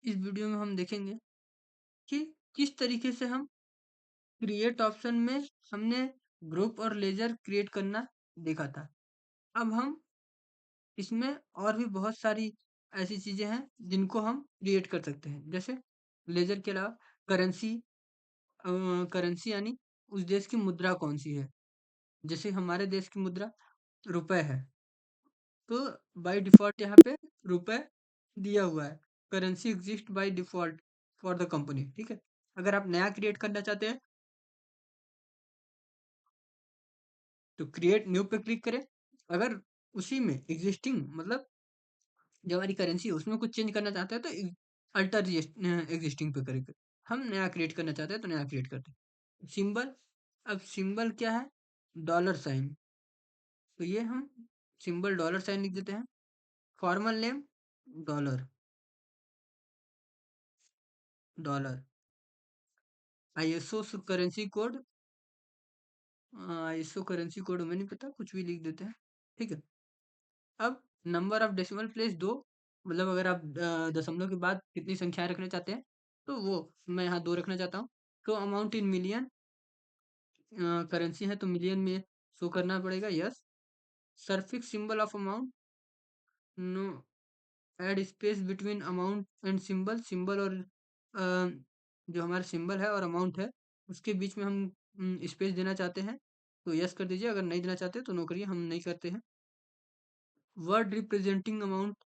इस वीडियो में हम देखेंगे कि किस तरीके से हम क्रिएट ऑप्शन में हमने ग्रुप और लेजर क्रिएट करना देखा था। अब हम इसमें और भी बहुत सारी ऐसी चीज़ें हैं जिनको हम क्रिएट कर सकते हैं। जैसे लेजर के अलावा करेंसी करेंसी यानी उस देश की मुद्रा कौन-सी है। जैसे हमारे देश की मुद्रा रुपए है, तो बाय डिफ़ॉल्ट यहाँ पे रुपए दिया हुआ है। Currency exist by default for the company, ठीक है? अगर आप नया क्रिएट करना चाहते हैं तो क्रिएट न्यू पे क्लिक करें। अगर उसी में एग्जिस्टिंग मतलब जो हमारी करेंसी है उसमें कुछ चेंज करना चाहते हैं तो अल्टर एग्जिस्टिंग पे करेंगे। हम नया क्रिएट करना चाहते हैं तो नया क्रिएट करते हैं। सिंबल, अब सिंबल क्या है? Dollar sign. तो ये हम सिंबल डॉलर साइन लिख देते हैं। Formal name dollar, dollar. ISO currency code, ISO currency code हमें नहीं पता, कुछ भी लिख देते हैं, ठीक है। अब नंबर ऑफ डेसिमल प्लेस 2, मतलब अगर आप दशमलव के बाद कितनी संख्याएं रखना चाहते हैं तो वो मैं यहाँ 2 रखना चाहता हूँ। तो अमाउंट इन मिलियन, करेंसी है तो मिलियन में शो करना पड़ेगा, yes. Suffix symbol of amount, no. Add space between amount and symbol, symbol और जो हमारा सिंबल है और अमाउंट है उसके बीच में हम स्पेस देना चाहते हैं तो यस कर दीजिए। अगर नहीं देना चाहते तो नो करिए, हम नहीं करते हैं। Word representing amount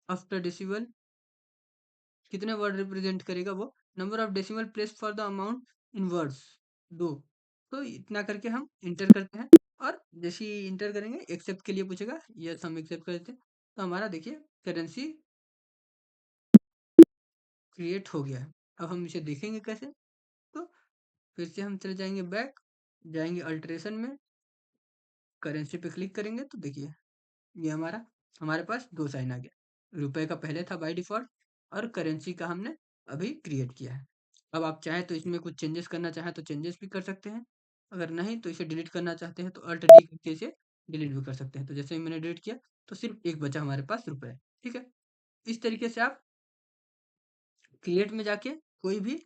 after decimal, कितने वर्ड रिप्रेजेंट करेगा वो। Number of decimal place for the amount in words, 2। तो इतना करके हम इंटर करते हैं और जैसे ही इंटर करेंगे एक्सेप्ट के लिए पूछेगा, यस हम एक्सेप्ट कर देते हैं। तो हमारा देखिए करेंसी क्रिएट हो गया है। अब हम इसे देखेंगे कैसे, तो फिर से हम चले जाएंगे बैक, जाएंगे अल्टरेशन में, करेंसी पे क्लिक करेंगे तो देखिए ये हमारे पास 2 साइन आ गया। रुपए का पहले था बाय डिफ़ॉल्ट और करेंसी का हमने अभी क्रिएट किया है। अब आप चाहें तो इसमें कुछ चेंजेस करना चाहें तो चेंजेस भी कर सकते हैं। अगर नहीं तो इसे डिलीट करना चाहते हैं तो अल्ट डी करके इसे डिलीट भी कर सकते हैं। तो जैसे ही मैंने डिलीट किया तो सिर्फ़ एक बचा हमारे पास रुपए, ठीक है? इस तरीके से आप क्रिएट में जाके कोई भी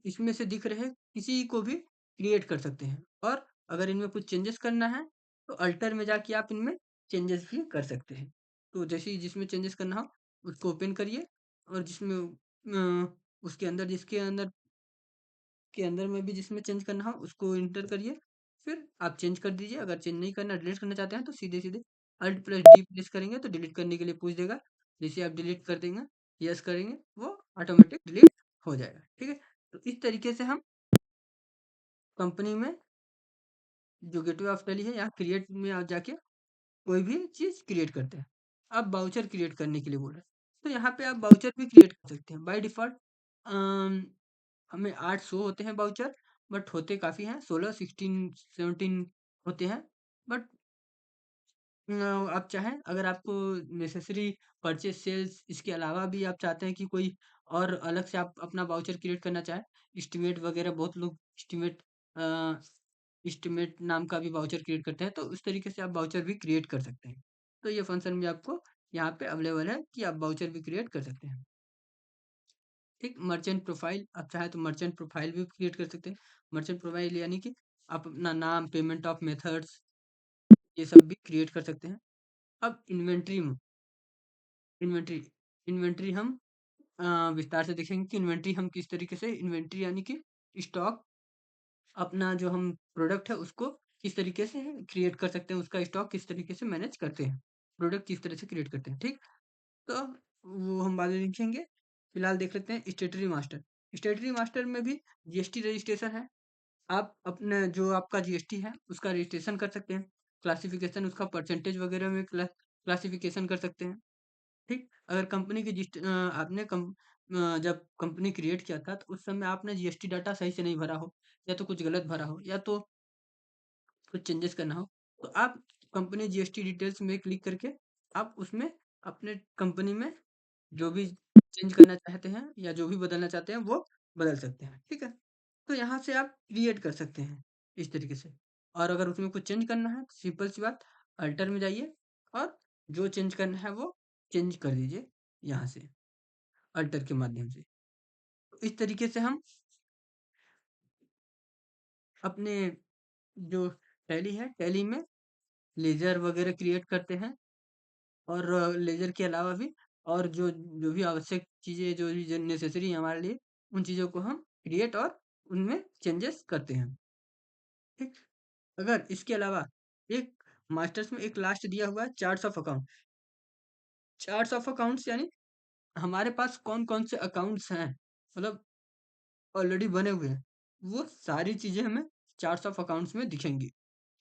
इसमें से दिख रहे किसी को भी क्रिएट कर सकते हैं। और अगर इनमें कुछ चेंजेस करना है तो अल्टर में जाके आप इनमें चेंजेस भी कर सकते हैं। तो जैसे ही जिसमें चेंजेस करना हो उसको ओपन करिए और जिसमें उसके अंदर जिसके अंदर के अंदर में भी जिसमें चेंज करना हो उसको इंटर करिए। फिर आप चेंज कर दीजिए। अगर चेंज नहीं करना, डिलीट करना चाहते हैं तो सीधे-सीधे अल्ट प्लस डी प्रेस करेंगे तो डिलीट करने के लिए पूछ देगा। जैसे आप डिलीट कर देंगे, यस करेंगे, वो ऑटोमेटिक डिलीट हो जाएगा, ठीक है? तो इस तरीके से हम कंपनी में जो गेटवे ऑफ टैली है यहाँ क्रिएट में आप जाके कोई भी चीज़ क्रिएट करते हैं। अब वाउचर क्रिएट करने के लिए बोल रहा है। तो यहाँ पे आप वाउचर भी क्रिएट कर सकते हैं। बाय डिफ़ॉल्ट हमें 8 शो होते हैं वाउचर, बट होते काफ़ी हैं, 16, 16, 17 होते हैं। बट आप चाहें, अगर आपको नेसेसरी परचेज़ सेल्स इसके अलावा भी आप चाहते हैं कि कोई और अलग से आप अपना वाउचर क्रिएट करना चाहें, एस्टीमेट वगैरह बहुत लोग एस्टीमेट नाम का भी वाउचर क्रिएट करते हैं, तो उस तरीके से आप वाउचर भी क्रिएट कर सकते हैं। तो ये फंक्शन भी आपको यहाँ पे अवेलेबल है कि आप वाउचर भी क्रिएट कर सकते हैं। ठीक, मर्चेंट प्रोफाइल, आप चाहें तो मर्चेंट प्रोफाइल भी क्रिएट कर सकते हैं। मर्चेंट प्रोफाइल यानी कि आप अपना नाम, पेमेंट ऑफ मेथड्स ये सब भी क्रिएट कर सकते हैं। अब इन्वेंट्री इन्वेंट्री हम विस्तार से देखेंगे कि इन्वेंट्री हम किस तरीके से, इन्वेंट्री यानी कि स्टॉक, अपना जो हम प्रोडक्ट है उसको किस तरीके से क्रिएट कर सकते हैं, उसका स्टॉक किस तरीके से मैनेज करते हैं, प्रोडक्ट किस तरह से क्रिएट करते हैं, ठीक। तो वो हम बाद में देखेंगे। फिलहाल देख लेते हैं स्टेटरी मास्टर। स्टेटरी मास्टर में भी जीएसटी रजिस्ट्रेशन है। आप अपने जो आपका जीएसटी है उसका रजिस्ट्रेशन कर सकते हैं। क्लासिफिकेशन उसका परसेंटेज वगैरह में क्लासिफिकेशन कर सकते हैं, ठीक। अगर कंपनी की आपने जब कंपनी क्रिएट किया था तो उस समय आपने जीएसटी डाटा सही से नहीं भरा हो, या तो कुछ गलत भरा हो, या तो कुछ चेंजेस करना हो, तो आप कंपनी जीएसटी डिटेल्स में क्लिक करके आप उसमें अपने कंपनी में जो भी चेंज करना चाहते हैं या जो भी बदलना चाहते हैं वो बदल सकते हैं, ठीक है। तो यहाँ से आप क्रिएट कर सकते हैं इस तरीके से। और अगर उसमें कुछ चेंज करना है तो सिंपल सी बात, अल्टर में जाइए और जो चेंज करना है वो चेंज कर दीजिए यहाँ से। अल्टर के माध्यम से। तो इस तरीके से हम अपने जो टैली है, टैली में लेज़र वगैरह क्रिएट करते हैं और लेज़र के अलावा भी और जो जो भी आवश्यक चीज़ें जो भी नेसेसरी है हमारे लिए, उन चीज़ों को हम क्रिएट और उनमें चेंजेस करते हैं। ठीक? अगर इसके अलावा एक मास्टर्स में एक लास्ट दिया हुआ है charts of account. Charts of accounts यानी हमारे पास कौन-कौन से अकाउंट्स हैं, मतलब ऑलरेडी बने हुए हैं। वो सारी चीज़ें हमें चार्ट्स ऑफ अकाउंट्स में दिखेंगी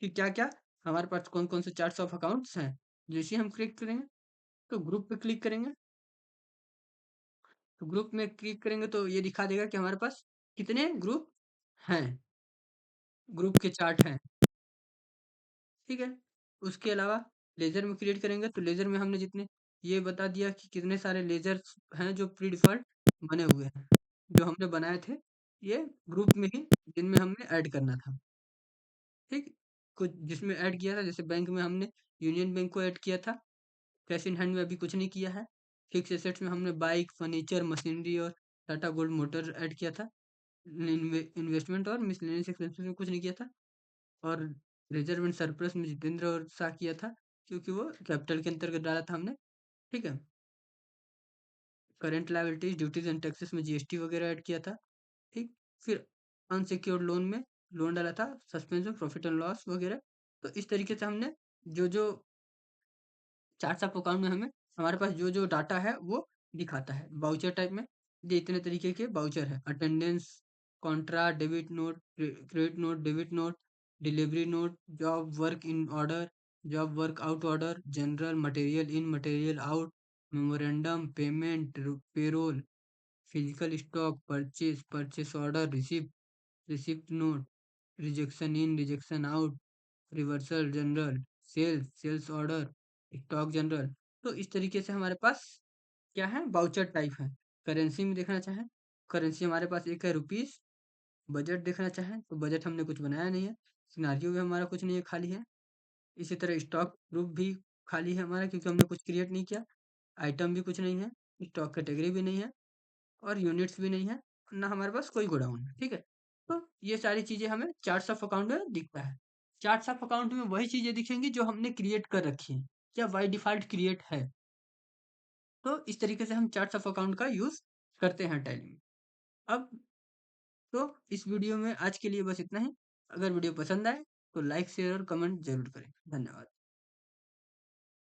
कि क्या-क्या हमारे पास कौन-कौन से चार्ट्स ऑफ अकाउंट्स हैं। जैसे ही हम क्लिक करेंगे तो ग्रुप पे क्लिक करेंगे, तो ग्रुप में क्लिक करेंगे तो ये दिखा देगा कि हमारे पास कितने ग्रुप हैं, ग्रुप के चार्ट हैं। ठीक है? उसके अलावा लेज़र में क्रिएट करेंगे तो लेज़र में हमने जितने ये बता दिया कि कितने सारे लेज़र्स हैं जो प्री डिफ़ॉल्ट बने हुए हैं, जो हमने बनाए थे, ये ग्रुप में ही जिनमें हमने ऐड करना था। ठीक? कुछ जिसमें ऐड किया था जैसे बैंक में हमने यूनियन बैंक को ऐड किया था, कैश इन हैंड में अभी कुछ नहीं किया है। फिक्स्ड एसेट्स में हमने बाइक, फर्नीचर, मशीनरी और टाटा गोल्ड मोटर ऐड किया था। इन्वेस्टमेंट और मिसलेनियस एक्सपेंसेस में कुछ नहीं किया था। और रिजर्व एंड सरप्लस में जितेंद्र और शाह किया था क्योंकि वो कैपिटल के अंतर्गत डाला था हमने। ठीक है? Current liabilities duties and taxes में जीएसटी वगैरह ऐड किया था। ठीक? फिर अनसिक्योर्ड लोन में लोन डाला था, सस्पेंशन प्रॉफिट एंड लॉस वगैरह। तो इस तरीके से हमने जो जो चार्ट्स ऑफ अकाउंट में हमें हमारे पास जो जो डाटा है वो दिखाता है बाउचर टाइप में। ये इतने तरीके के बाउचर है, attendance, contra, debit note, credit note, debit note, delivery note, job work in order, job work out order, journal, material in, material out, memorandum, payment, payroll, physical stock, purchase, purchase order, receipt, receipt note, rejection in, rejection out, reversal journal, sales, sales order, stock journal. तो इस तरीके से हमारे पास क्या है, voucher type है। Currency में देखना चाहें, करेंसी हमारे पास एक है रुपीस। बजट देखना चाहें तो बजट हमने कुछ बनाया नहीं है। सिनारियो भी हमारा कुछ नहीं है, खाली है। इसी तरह स्टॉक ग्रुप भी खाली है हमारा क्योंकि हमने कुछ क्रिएट नहीं किया। आइटम भी कुछ नहीं है, स्टॉक कैटेगरी भी नहीं है और यूनिट्स भी नहीं है, ना हमारे पास कोई गोडाउन है। ठीक है? तो ये सारी चीज़ें हमें चार्ट्स ऑफ अकाउंट में दिखता है। चार्ट्स ऑफ अकाउंट में वही चीज़ें दिखेंगी जो हमने क्रिएट कर रखी हैं या बाय डिफ़ॉल्ट क्रिएट है। तो इस तरीके से हम चार्ट्स ऑफ अकाउंट का यूज़ करते हैं टैली में। अब तो इस वीडियो में आज के लिए बस इतना ही। अगर वीडियो पसंद आए तो लाइक, शेयर और कमेंट ज़रूर करें। धन्यवाद।